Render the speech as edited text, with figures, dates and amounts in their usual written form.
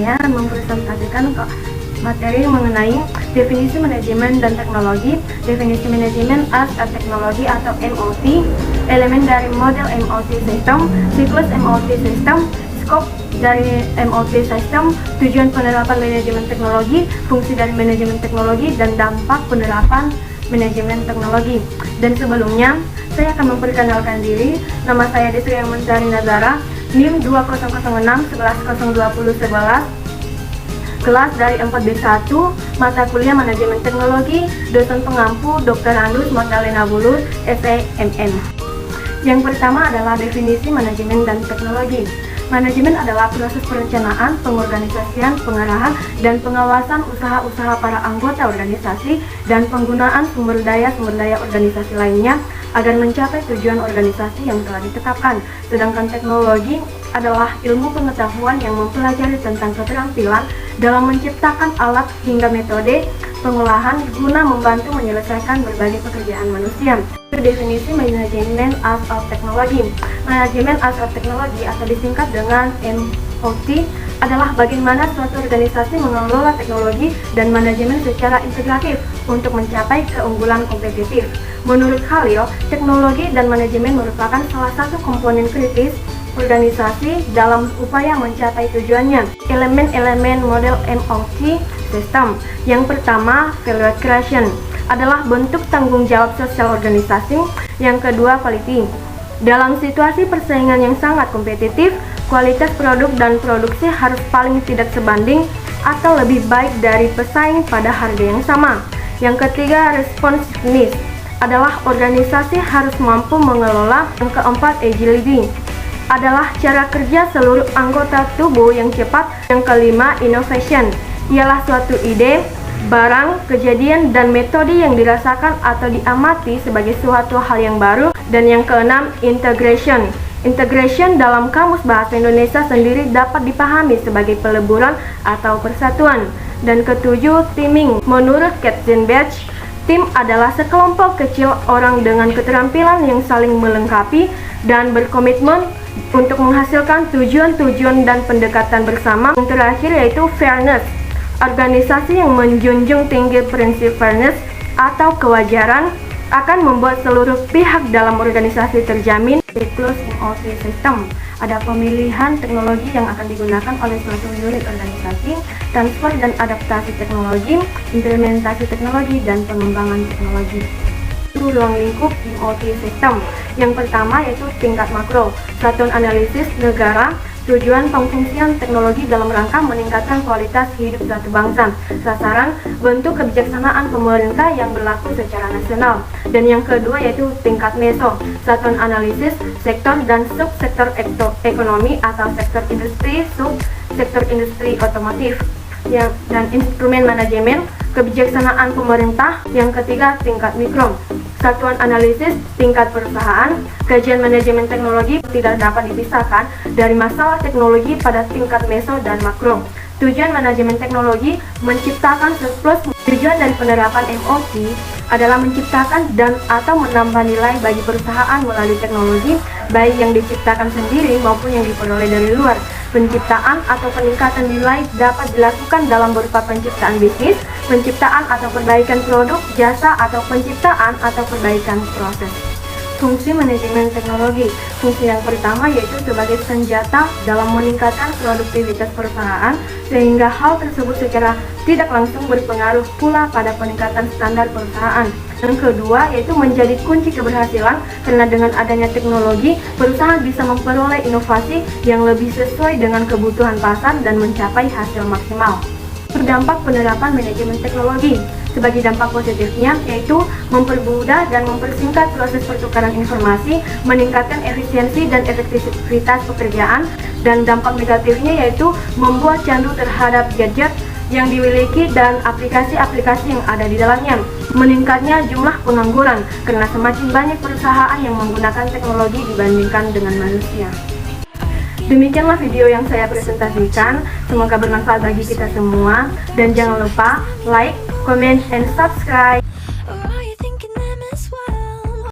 saya mempresentasikan materi mengenai definisi manajemen dan teknologi, definisi manajemen as a teknologi atau MOT, elemen dari model MOT system, siklus MOT system, skop dari MOT system, tujuan penerapan manajemen teknologi, fungsi dari manajemen teknologi, dan dampak penerapan manajemen teknologi. Dan sebelumnya, saya akan memperkenalkan diri. Nama saya Desri Mentari Nazara, NIM 200611002011, kelas dari 4B1, mata kuliah Manajemen Teknologi, dosen pengampu Dr. Andus Magdalena Bulus, SEMM. Yang pertama adalah definisi manajemen dan teknologi. Manajemen adalah proses perencanaan, pengorganisasian, pengarahan, dan pengawasan usaha-usaha para anggota organisasi dan penggunaan sumber daya organisasi lainnya agar mencapai tujuan organisasi yang telah ditetapkan. Sedangkan teknologi adalah ilmu pengetahuan yang mempelajari tentang keterampilan dalam menciptakan alat hingga metode pengolahan guna membantu menyelesaikan berbagai pekerjaan manusia. Definisi manajemen as a teknologi. Manajemen as a teknologi atau disingkat dengan MOT adalah bagaimana suatu organisasi mengelola teknologi dan manajemen secara integratif untuk mencapai keunggulan kompetitif. Menurut Khalil, teknologi dan manajemen merupakan salah satu komponen kritis organisasi dalam upaya mencapai tujuannya. Elemen-elemen model MOT system. Yang pertama, value creation adalah bentuk tanggung jawab sosial organisasi. Yang kedua, quality. Dalam situasi persaingan yang sangat kompetitif, kualitas produk dan produksi harus paling tidak sebanding atau lebih baik dari pesaing pada harga yang sama. Yang ketiga, responsiveness adalah organisasi harus mampu mengelola. Yang keempat, agility adalah cara kerja seluruh anggota tubuh yang cepat. Yang kelima, innovation ialah suatu ide, barang, kejadian, dan metode yang dirasakan atau diamati sebagai suatu hal yang baru. Dan yang keenam, integration. Integration dalam Kamus Bahasa Indonesia sendiri dapat dipahami sebagai peleburan atau persatuan. Dan ketujuh, teaming. Menurut Katzenbach, tim adalah sekelompok kecil orang dengan keterampilan yang saling melengkapi dan berkomitmen untuk menghasilkan tujuan-tujuan dan pendekatan bersama. Yang terakhir yaitu fairness. Organisasi yang menjunjung tinggi prinsip fairness atau kewajaran akan membuat seluruh pihak dalam organisasi terjamin. Siklus MOT system. Ada pemilihan teknologi yang akan digunakan oleh suatu unit organisasi, transfer dan adaptasi teknologi, implementasi teknologi, dan pengembangan teknologi. Ruang lingkup MOT system. Yang pertama yaitu tingkat makro, satuan analisis negara, tujuan pengfungsian teknologi dalam rangka meningkatkan kualitas hidup suatu bangsa. Sasaran, bentuk kebijaksanaan pemerintah yang berlaku secara nasional. Dan yang kedua yaitu tingkat meso, satuan analisis sektor dan subsektor ekonomi atau sektor industri, subsektor industri otomotif. Dan instrumen manajemen, kebijaksanaan pemerintah. Yang ketiga, tingkat mikro, satuan analisis tingkat perusahaan. Kajian manajemen teknologi tidak dapat dipisahkan dari masalah teknologi pada tingkat meso dan makro. Tujuan manajemen teknologi menciptakan surplus. Tujuan dari penerapan MOT adalah menciptakan dan atau menambah nilai bagi perusahaan melalui teknologi, baik yang diciptakan sendiri maupun yang diperoleh dari luar. Penciptaan atau peningkatan nilai dapat dilakukan dalam berupa penciptaan bisnis, penciptaan atau perbaikan produk, jasa, atau penciptaan atau perbaikan proses. Fungsi manajemen teknologi. Fungsi yang pertama yaitu sebagai senjata dalam meningkatkan produktivitas perusahaan, sehingga hal tersebut secara tidak langsung berpengaruh pula pada peningkatan standar perusahaan. Yang kedua yaitu menjadi kunci keberhasilan, karena dengan adanya teknologi, perusahaan bisa memperoleh inovasi yang lebih sesuai dengan kebutuhan pasar dan mencapai hasil maksimal. Berdampak penerapan manajemen teknologi. Sebagai dampak positifnya yaitu mempermudah dan mempersingkat proses pertukaran informasi, meningkatkan efisiensi dan efektivitas pekerjaan. Dan dampak negatifnya yaitu membuat candu terhadap gadget yang dimiliki dan aplikasi-aplikasi yang ada di dalamnya. Meningkatnya jumlah pengangguran karena semakin banyak perusahaan yang menggunakan teknologi dibandingkan dengan manusia. Demikianlah video yang saya presentasikan, semoga bermanfaat bagi kita semua, dan jangan lupa like, comment, and subscribe.